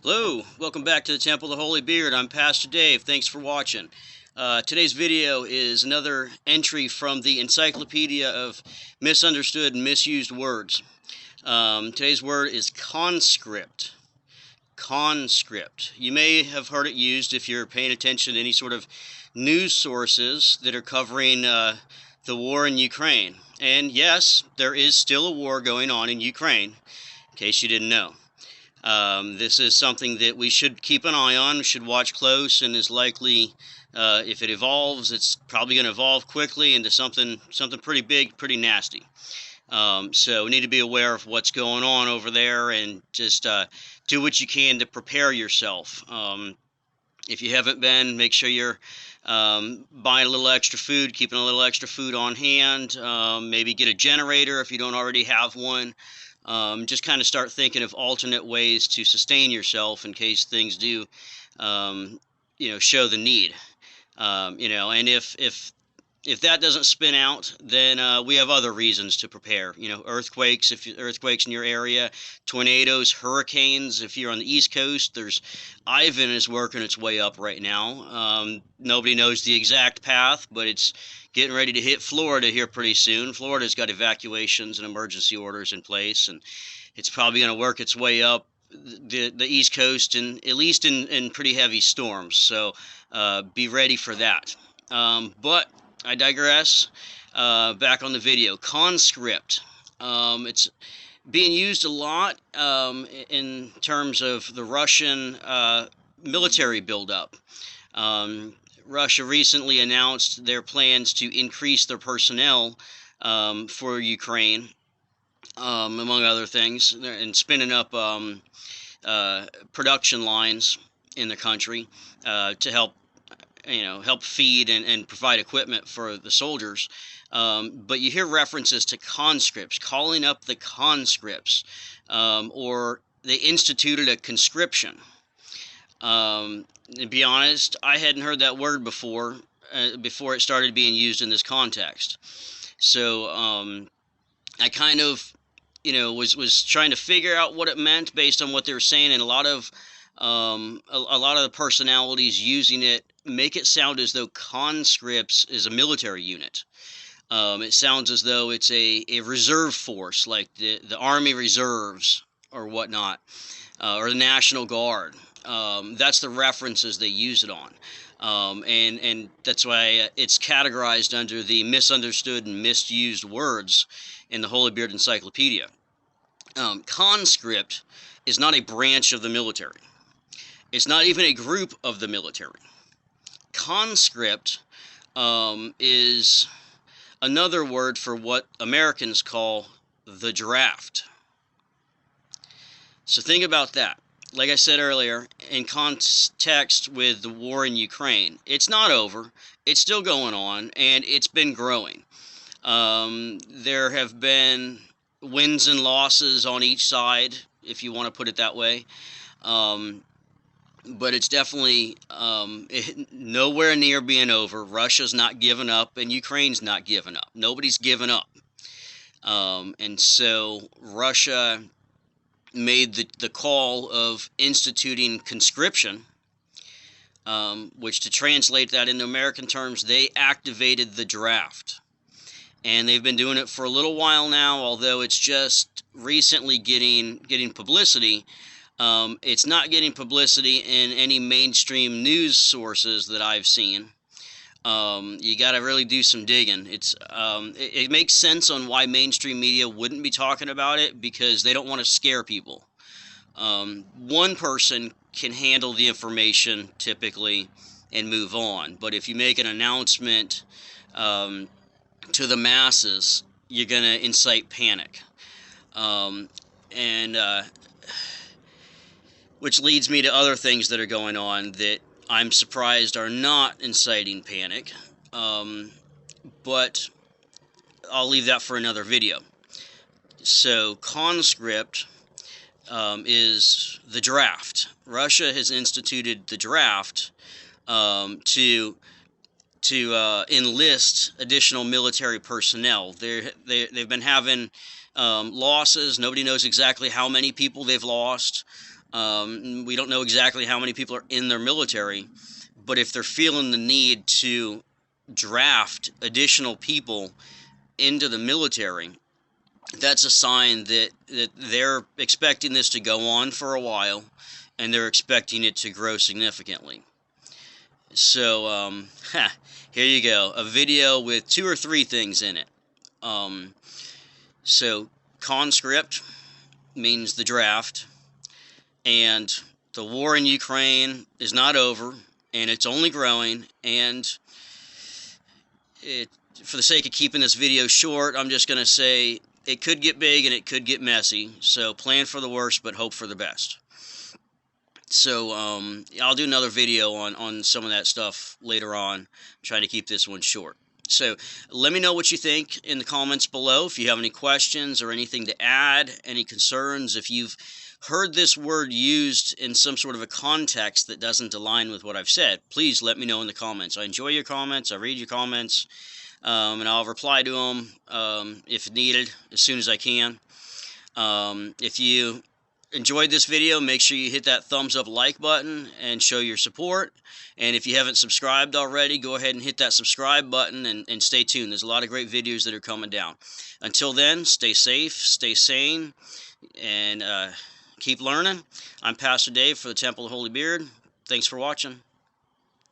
Hello, welcome back to the Temple of the Holy Beard. I'm Pastor Dave. Thanks for watching. Today's video is another entry from the Encyclopedia of Misunderstood and Misused Words. Today's word is conscript. Conscript. You may have heard it used if you're paying attention to any sort of news sources that are covering the war in Ukraine. And yes, there is still a war going on in Ukraine, in case you didn't know. This is something that we should keep an eye on, we should watch close, and is likely, if it evolves, it's probably going to evolve quickly into something pretty big, pretty nasty. So we need to be aware of what's going on over there and just do what you can to prepare yourself. If you haven't been, make sure you're buying a little extra food, keeping a little extra food on hand, maybe get a generator if you don't already have one. Just kind of start thinking of alternate ways to sustain yourself in case things do, show the need. And if that doesn't spin out, then we have other reasons to prepare. Earthquakes, earthquakes in your area, tornadoes, hurricanes. If you're on the East Coast, Ivan is working its way up right now. Nobody knows the exact path, but it's getting ready to hit Florida here pretty soon. Florida's got evacuations and emergency orders in place, and it's probably going to work its way up the East Coast, and at least in pretty heavy storms. So be ready for that. But I digress. Back on the video. Conscript. It's being used a lot in terms of the Russian military buildup. Russia recently announced their plans to increase their personnel for Ukraine, among other things, and spinning up production lines in the country to help feed and provide equipment for the soldiers. But you hear references to conscripts, calling up the conscripts, or they instituted a conscription. To be honest, I hadn't heard that word before it started being used in this context. So I kind of, was trying to figure out what it meant based on what they were saying, and a lot of the personalities using it make it sound as though conscripts is a military unit. It sounds as though it's a reserve force, like the Army Reserves or whatnot, or the National Guard. That's the references they use it on. And that's why it's categorized under the misunderstood and misused words in the Holy Beard Encyclopedia. Conscript is not a branch of the military. It's not even a group of the military. Conscript is another word for what Americans call the draft. So think about that. Like I said earlier, in context with the war in Ukraine, it's not over. It's still going on, and it's been growing. There have been wins and losses on each side, if you want to put it that way. But it's definitely nowhere near being over. Russia's not giving up, and Ukraine's not giving up. Nobody's giving up. And so Russia made the call of instituting conscription, which, to translate that into American terms, they activated the draft. And they've been doing it for a little while now, although it's just recently getting publicity. It's not getting publicity in any mainstream news sources that I've seen. You got to really do some digging. It makes sense on why mainstream media wouldn't be talking about it, because they don't want to scare people. One person can handle the information typically and move on. But if you make an announcement to the masses, you're going to incite panic. Which leads me to other things that are going on that I'm surprised are not inciting panic, but I'll leave that for another video. So conscript is the draft. Russia has instituted the draft to enlist additional military personnel. They've been having losses. Nobody knows exactly how many people they've lost. We don't know exactly how many people are in their military, but if they're feeling the need to draft additional people into the military, that's a sign that they're expecting this to go on for a while, and they're expecting it to grow significantly. So, here you go, a video with 2 or 3 things in it. So, conscript means the draft, and the war in Ukraine is not over, and it's only growing, and for the sake of keeping this video short, I'm just going to say it could get big and it could get messy, so plan for the worst but hope for the best. So I'll do another video on some of that stuff later on. I'm trying to keep this one short. So let me know what you think in the comments below. If you have any questions or anything to add, any concerns, if you've heard this word used in some sort of a context that doesn't align with what I've said, please let me know in the comments. I enjoy your comments. I read your comments, and I'll reply to them if needed as soon as I can. If you enjoyed this video, make sure you hit that thumbs up like button and show your support. And if you haven't subscribed already, go ahead and hit that subscribe button and stay tuned. There's a lot of great videos that are coming down. Until then, stay safe, stay sane, and keep learning. I'm Pastor Dave for the Temple of the Holy Beard. Thanks for watching.